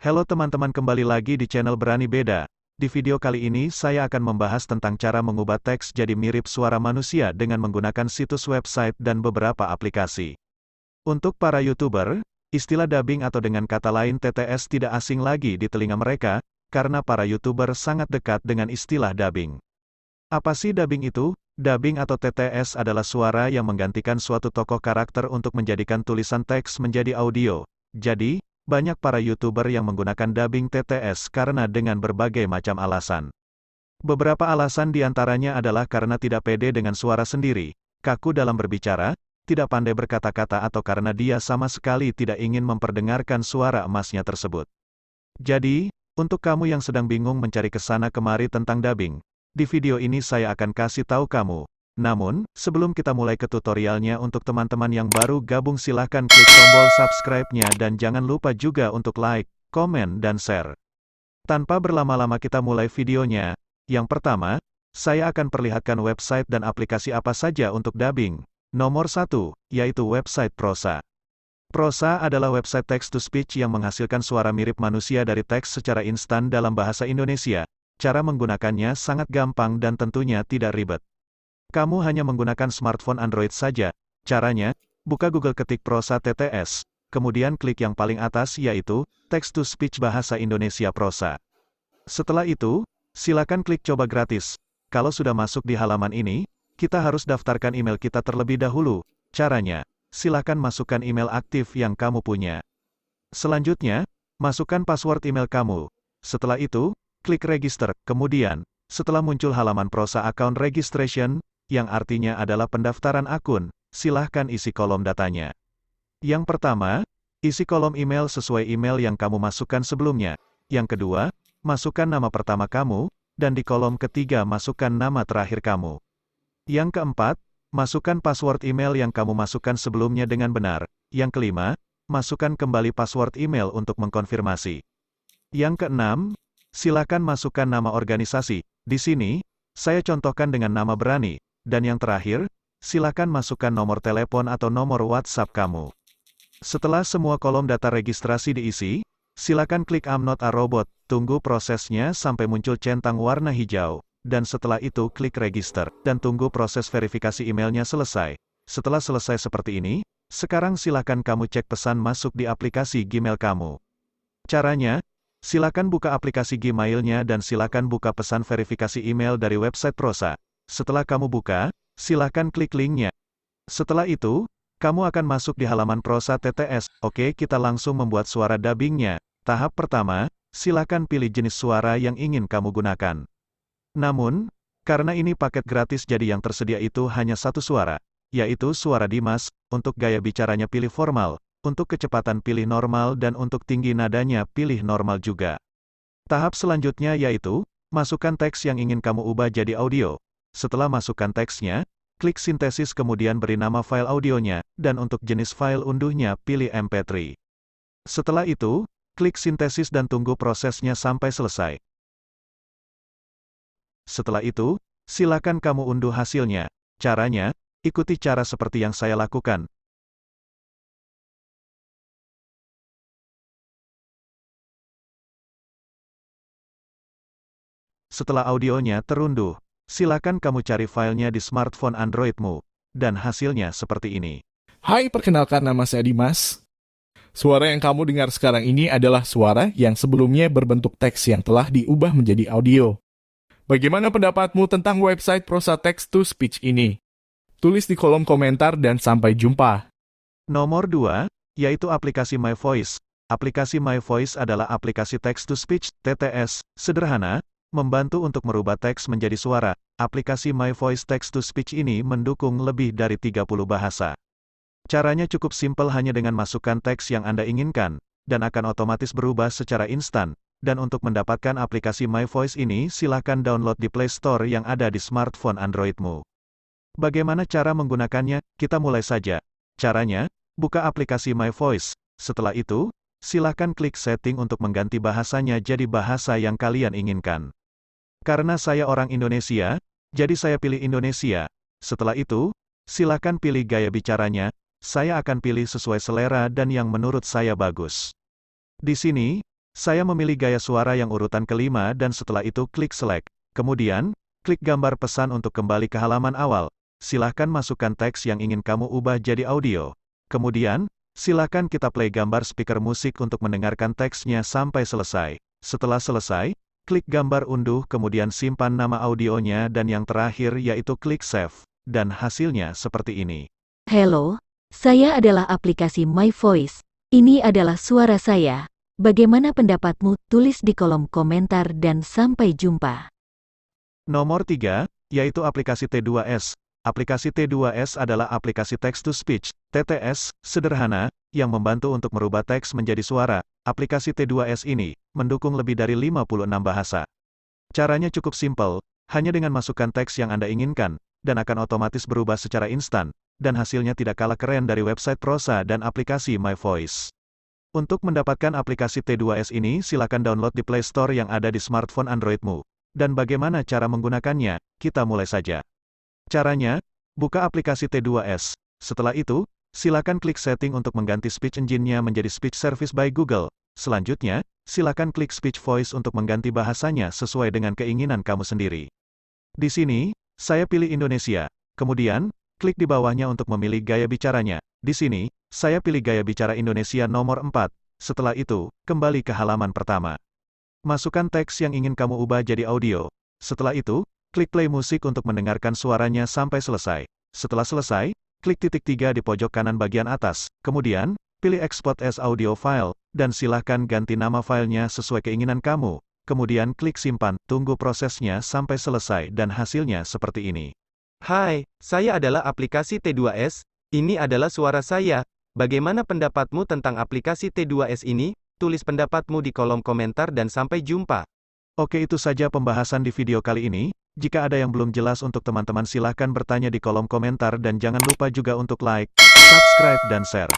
Halo teman-teman, kembali lagi di channel Berani Beda. Di video kali ini saya akan membahas tentang cara mengubah teks jadi mirip suara manusia dengan menggunakan situs website dan beberapa aplikasi. Untuk para YouTuber, istilah dubbing atau dengan kata lain TTS tidak asing lagi di telinga mereka, karena para YouTuber sangat dekat dengan istilah dubbing. Apa sih dubbing itu? Dubbing atau TTS adalah suara yang menggantikan suatu tokoh karakter untuk menjadikan tulisan teks menjadi audio. Jadi, banyak para YouTuber yang menggunakan dubbing TTS karena dengan berbagai macam alasan. Beberapa alasan diantaranya adalah karena tidak pede dengan suara sendiri, kaku dalam berbicara, tidak pandai berkata-kata atau karena dia sama sekali tidak ingin memperdengarkan suara emasnya tersebut. Jadi, untuk kamu yang sedang bingung mencari kesana kemari tentang dubbing, di video ini saya akan kasih tahu kamu. Namun, sebelum kita mulai ke tutorialnya, untuk teman-teman yang baru gabung silahkan klik tombol subscribe-nya dan jangan lupa juga untuk like, komen, dan share. Tanpa berlama-lama kita mulai videonya. Yang pertama, saya akan perlihatkan website dan aplikasi apa saja untuk dubbing. Nomor 1, yaitu website Prosa. Prosa adalah website text-to-speech yang menghasilkan suara mirip manusia dari teks secara instan dalam bahasa Indonesia. Cara menggunakannya sangat gampang dan tentunya tidak ribet. Kamu hanya menggunakan smartphone Android saja. Caranya, buka Google, ketik Prosa TTS, kemudian klik yang paling atas yaitu Text-to-Speech Bahasa Indonesia Prosa. Setelah itu, silakan klik coba gratis. Kalau sudah masuk di halaman ini, kita harus daftarkan email kita terlebih dahulu. Caranya, silakan masukkan email aktif yang kamu punya. Selanjutnya, masukkan password email kamu. Setelah itu, klik register. Kemudian, setelah muncul halaman Prosa Account Registration, yang artinya adalah pendaftaran akun, silahkan isi kolom datanya. Yang pertama, isi kolom email sesuai email yang kamu masukkan sebelumnya. Yang kedua, masukkan nama pertama kamu, dan di kolom ketiga masukkan nama terakhir kamu. Yang keempat, masukkan password email yang kamu masukkan sebelumnya dengan benar. Yang kelima, masukkan kembali password email untuk mengkonfirmasi. Yang keenam, silakan masukkan nama organisasi. Di sini, saya contohkan dengan nama Berani. Dan yang terakhir, silakan masukkan nomor telepon atau nomor WhatsApp kamu. Setelah semua kolom data registrasi diisi, silakan klik I'm not a robot, tunggu prosesnya sampai muncul centang warna hijau, dan setelah itu klik register, dan tunggu proses verifikasi emailnya selesai. Setelah selesai seperti ini, sekarang silakan kamu cek pesan masuk di aplikasi Gmail kamu. Caranya, silakan buka aplikasi Gmail-nya dan silakan buka pesan verifikasi email dari website Prosa. Setelah kamu buka, silakan klik link-nya. Setelah itu, kamu akan masuk di halaman Prosa TTS. Oke, kita langsung membuat suara dubbing-nya. Tahap pertama, silakan pilih jenis suara yang ingin kamu gunakan. Namun, karena ini paket gratis jadi yang tersedia itu hanya satu suara, yaitu suara Dimas. Untuk gaya bicaranya pilih formal, untuk kecepatan pilih normal dan untuk tinggi nadanya pilih normal juga. Tahap selanjutnya yaitu, masukkan teks yang ingin kamu ubah jadi audio. Setelah masukkan teksnya, klik sintesis kemudian beri nama file audionya, dan untuk jenis file unduhnya pilih MP3. Setelah itu, klik sintesis dan tunggu prosesnya sampai selesai. Setelah itu, silakan kamu unduh hasilnya. Caranya, ikuti cara seperti yang saya lakukan. Setelah audionya terunduh, silakan kamu cari filenya di smartphone Androidmu, dan hasilnya seperti ini. Hai, perkenalkan nama saya Dimas. Suara yang kamu dengar sekarang ini adalah suara yang sebelumnya berbentuk teks yang telah diubah menjadi audio. Bagaimana pendapatmu tentang website Prosa Text-to-Speech ini? Tulis di kolom komentar dan sampai jumpa. Nomor 2, yaitu aplikasi My Voice. Aplikasi My Voice adalah aplikasi text-to-speech, TTS, sederhana, membantu untuk merubah teks menjadi suara. Aplikasi My Voice Text-to-Speech ini mendukung lebih dari 30 bahasa. Caranya cukup simpel, hanya dengan masukkan teks yang Anda inginkan, dan akan otomatis berubah secara instan. Dan untuk mendapatkan aplikasi My Voice ini silahkan download di Play Store yang ada di smartphone Androidmu. Bagaimana cara menggunakannya? Kita mulai saja. Caranya, buka aplikasi My Voice. Setelah itu, silahkan klik setting untuk mengganti bahasanya jadi bahasa yang kalian inginkan. Karena saya orang Indonesia, jadi saya pilih Indonesia. Setelah itu, silakan pilih gaya bicaranya. Saya akan pilih sesuai selera dan yang menurut saya bagus. Di sini, Saya memilih gaya suara yang urutan kelima dan setelah itu klik select. Kemudian, klik gambar pesan untuk kembali ke halaman awal. Silahkan masukkan teks yang ingin kamu ubah jadi audio. Kemudian, silahkan kita play gambar speaker musik untuk mendengarkan teksnya sampai selesai. Setelah selesai, klik gambar unduh kemudian simpan nama audionya dan yang terakhir yaitu klik save. Dan hasilnya seperti ini. Halo, saya adalah aplikasi My Voice. Ini adalah suara saya. Bagaimana pendapatmu? Tulis di kolom komentar dan sampai jumpa. Nomor 3, yaitu aplikasi T2S. Aplikasi T2S adalah aplikasi text-to-speech, TTS, sederhana, yang membantu untuk merubah teks menjadi suara. Aplikasi T2S ini mendukung lebih dari 56 bahasa. Caranya cukup simpel, hanya dengan masukkan teks yang Anda inginkan, dan akan otomatis berubah secara instan, dan hasilnya tidak kalah keren dari website prosa dan aplikasi My Voice. Untuk mendapatkan aplikasi T2S ini silakan download di Play Store yang ada di smartphone Androidmu. Dan bagaimana cara menggunakannya? Kita mulai saja. Caranya, buka aplikasi T2S. Setelah itu, silakan klik setting untuk mengganti speech engine-nya menjadi Speech Service by Google. Selanjutnya, silakan klik Speech Voice untuk mengganti bahasanya sesuai dengan keinginan kamu sendiri. Di sini, saya pilih Indonesia. Kemudian, klik di bawahnya untuk memilih gaya bicaranya. Di sini, saya pilih gaya bicara Indonesia nomor 4. Setelah itu, kembali ke halaman pertama. Masukkan teks yang ingin kamu ubah jadi audio. Setelah itu, klik play musik untuk mendengarkan suaranya sampai selesai. Setelah selesai, klik titik 3 di pojok kanan bagian atas. Kemudian, pilih export as audio file, dan silahkan ganti nama filenya sesuai keinginan kamu. Kemudian klik simpan, tunggu prosesnya sampai selesai dan hasilnya seperti ini. Hai, saya adalah aplikasi T2S, ini adalah suara saya. Bagaimana pendapatmu tentang aplikasi T2S ini? Tulis pendapatmu di kolom komentar dan sampai jumpa. Oke, itu saja pembahasan di video kali ini. Jika ada yang belum jelas untuk teman-teman silahkan bertanya di kolom komentar dan jangan lupa juga untuk like, subscribe dan share.